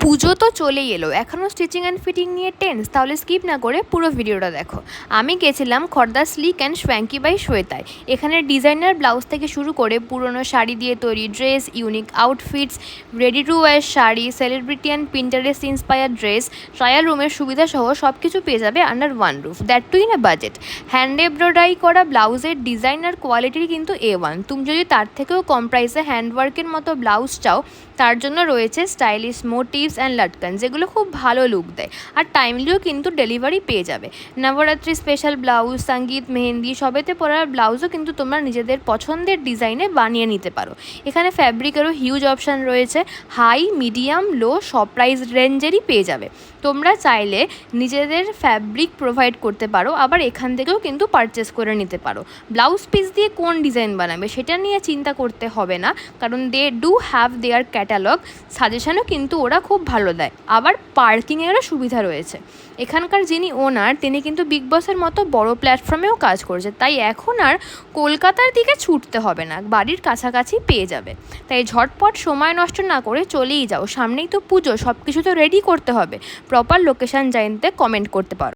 পুজো তো চলেই এলো, এখনও স্টিচিং অ্যান্ড ফিটিং নিয়ে টেন্স? তাহলে স্কিপ না করে পুরো ভিডিওটা দেখো। আমি গেছিলাম খর্দা স্লিক অ্যান্ড শ্ব্যাঙ্কি বাই শ্বেতায়। এখানে ডিজাইনার ব্লাউজ থেকে শুরু করে পুরনো শাড়ি দিয়ে তৈরি dress, unique outfits, ready to wear sari, celebrity and Pinterest inspire dress, trial রুমের সুবিধা সহ সব কিছু পেয়ে যাবে under one roof, that too in a budget. Hand embroidery করা ব্লাউজের ডিজাইন আর কোয়ালিটির কিন্তু A1। তুমি যদি তার থেকেও কম প্রাইসে হ্যান্ডওয়ার্কের মতো ব্লাউজ চাও, তার জন্য রয়েছে স্টাইলিশ মোটিভস অ্যান্ড লাটকান, যেগুলো খুব ভালো লুক দেয় আর টাইমলিও কিন্তু ডেলিভারি পেয়ে যাবে। নবরাত্রি স্পেশাল ব্লাউজ, সঙ্গীত, মেহেন্দি সবেতে পরার ব্লাউজও কিন্তু তোমরা নিজেদের পছন্দের ডিজাইনে বানিয়ে নিতে পারো। এখানে ফ্যাব্রিকেরও হিউজ অপশান রয়েছে, হাই, মিডিয়াম, লো সব প্রাইস রেঞ্জেরই পেয়ে যাবে। তোমরা চাইলে নিজেদের ফ্যাব্রিক প্রোভাইড করতে পারো, আবার এখান থেকেও কিন্তু পারচেস করে নিতে পারো। ব্লাউজ পিস দিয়ে কোন ডিজাইন বানাবে সেটা নিয়ে চিন্তা করতে হবে না, কারণ they do have their catalogue. সাজেশনও কিন্তু ওরা খুব ভালো দেয়, আবার পার্কিংয়েরও সুবিধা রয়েছে। এখানকার যিনি ওনার, তিনি কিন্তু বিগ বসের মতো বড় প্ল্যাটফর্মেও কাজ করছে, তাই এখন আর কলকাতার দিকে ছুটতে হবে না, বাড়ির কাছাকাছি পেয়ে যাবে। তাই ঝটপট সময় নষ্ট না করে চলেই যাও, সামনেই তো পুজো, সব কিছু তো রেডি করতে হবে। প্রপার লোকেশান জানতে কমেন্ট করতে পারো।